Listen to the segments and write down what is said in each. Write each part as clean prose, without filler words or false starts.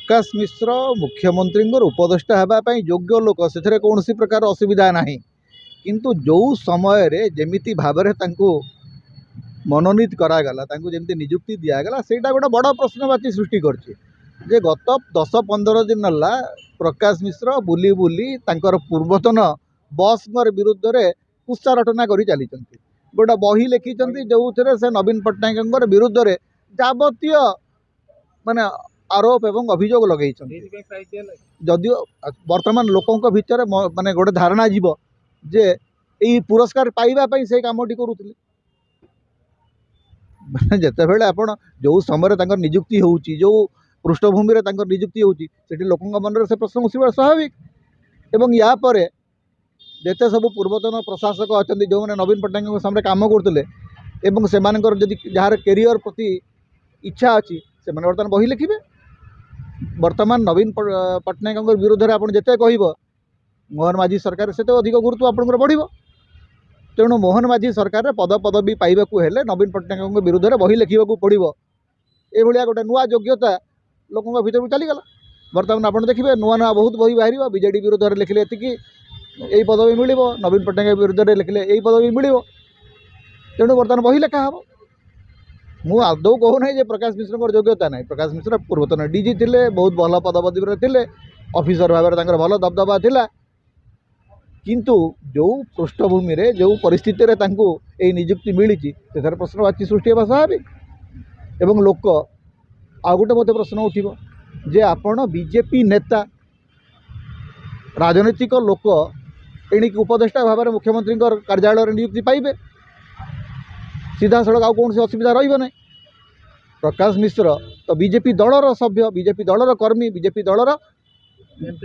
प्रकाश मिश्र मुख्यमंत्री उपदेष्टा होगापी योग्य लोक से कौन प्रकार असुविधा ना किंतु जो समय रे जेमिति भाव मनोनीत करागला जमी निजुक्ति दिगला से गोटे बड़ प्रश्नवाची सृष्टि करछे जे गत 10-15 दिन है प्रकाश मिश्र बुली बुली तांकर पूर्वतन बस विरुद्ध रे कुत्सारटना कर चली गोटे बही लिखिं जो से नवीन पट्टनायक विरुद्ध रे जावतीय माने आरोप एवं अभियोग लगे जदियो वर्तमान लोकों भितर माने गोटे धारणा जीव जे यही पुरस्कार पाइबापी से कमटी करुले जिते बड़े आप जो समय निजुक्ति होउची जो पृष्ठभूमि रे निजुक्ति होउची सेठी लोकों मन से प्रश्न उठा स्वाभाविक एवं या परे जेते सब पूर्वतन प्रशासक अच्छा जो मैंने नवीन पट्टनायक सामने कम करते एवं से जार कैरियर प्रति इच्छा अच्छी से बर्तमान बही लिखे वर्तमान नवीन पट्टनायक विरुद्ध में आप जिते कह मोहन माझी सरकार से तो अधिक गुरुत्व आपंकर बढ़ तेणु मोहन माझी सरकार पद पदवी पाइबाकू हेले नवीन पट्टनायक विरुद्ध में बही लिखा पड़ो ये गोटे नुआ योग्यता लोकों भर चलीगला बर्तमान आप देखिए नुआ नुआ बहुत बही बाहर बीजेडी विरुद्ध में लिखले यही पदवी मिल नवीन पट्टनायक विरुद्ध में लिखले यही पदवी मिल तेणु बर्तमान बही लेखा हम मु आदौ कहूना जे प्रकाश मिश्र योग्यता ना प्रकाश मिश्र पूर्वतन डीजी थे बहुत भल पदपदवी थे ऑफिसर भाव में भल दबदबा थिला किंतु जो पृष्ठभूमि रे जो परिस्थिति रे तांको ए नियुक्ति मिली से प्रश्नवाची सृष्टि होगा स्वाभाविक एवं लोक आ गोटे मत प्रश्न उठिबो जे आपण बीजेपी नेता राजनीतिक लोक एणिक उपदेष्टा भाव में मुख्यमंत्री कार्यालय नियुक्ति पाइबे सीधा सड़क आउ कौन असुविधा रही प्रकाश मिश्र तो बीजेपी दलर सभ्य बीजेपी दलर कर्मी बीजेपी दलर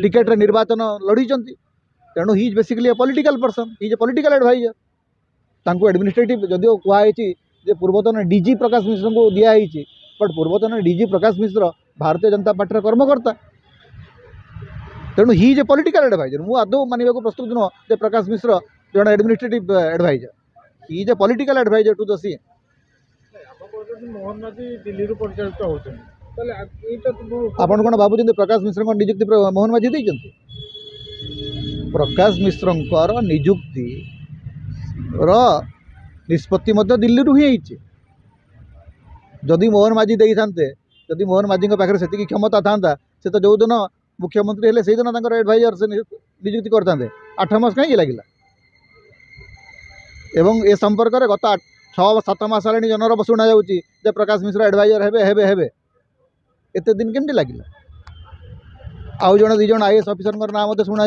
टिकेट रे निर्वाचन लड़ी तेणु he is basically a political person he is a political adviser तांको एडमिनिस्ट्रेटिव जदिव कहुई पूर्वतन डीजी प्रकाश मिश्र को दिखाई बट पूर्वतन डीजी प्रकाश मिश्र भारतीय जनता पार्टी कार्यकर्ता तेणु he is a political adviser मु आदौ मानवा को प्रस्तुत नुह जे प्रकाश मिश्र जन administrative adviser he is a political adviser to the C Mohan Majhi Delhi परिचालित होते आपण कौन भावुं प्रकाश मिश्र निजुक्ति मोहन माझी देइछन्ति प्रकाश मिश्र निजुक्ति निष्पत्ति दिल्ली रू ही जदि मोहन माझी दे था जदि मोहन माझी पाखे से क्षमता था से तो जो दिन मुख्यमंत्री हेले से दिन एडवाइजर से निजुक्ति करते 8 मास कहीं लगे एवं ए संपर्क में गत 6-7 मास है जनरब शुणा जा प्रकाश मिश्र एडवाइजर हेबे एते दिन केमती लगे आउ जन 2 जन आईएएस ऑफिसर नाम शुणा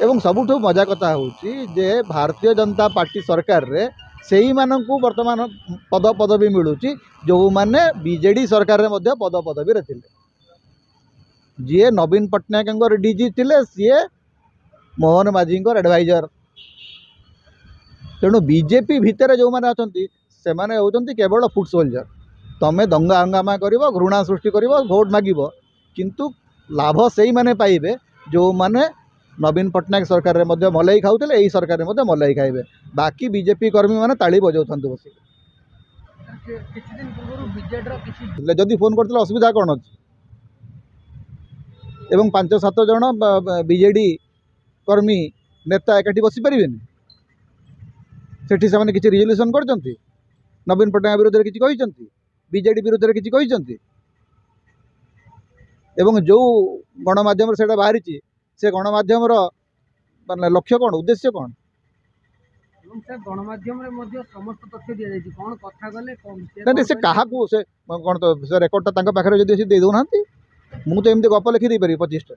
एवं सबुठ मजा कथा हूँ जे भारतीय जनता पार्टी सरकार रे से ही मानू वर्तमान पद पदवी मिलूँ जो मैंने बीजेडी सरकार रे मध्य पद पदवी रे जी नवीन पट्टनायक डीजी थे सी मोहन माझी एडवाइजर तेणु बीजेपी भितर जो मैंने अच्छा से होती केवल फुट सोल्जर तमें दंगा हंगामा कर घृणा सृष्टि कर भोट मागिब किंतु लाभ से ही माने पाइबे जो माने नवीन पट्टनायक सरकार में मलई खाऊले यही सरकार में मलई खाइबे बाकी बीजेपी कर्मी मैंने ताली बजाऊँ बस जदि फोन करते असुविधा कौन अच्छी एवं 5-7 जन बीजेडी कर्मी नेता एकाठी बसी पारे सेठी से किसी रिजोल्यूशन कर नवीन पट्टनायक विरुद्ध किसी कहते बीजेडी विरुद्ध किसी कहते एवं जो गणमाध्यम से बाहरी से गणमाध्यम माने लक्ष्य कौन उद्देश्य कौन गणमाध्यम समस्त तथ्य दि जाए कौन कथा गले नहीं से क्या से कौन तो रेकर्डटा पाखे जब दे दौना मुझे एमती गप लिखी दे पारि 25टा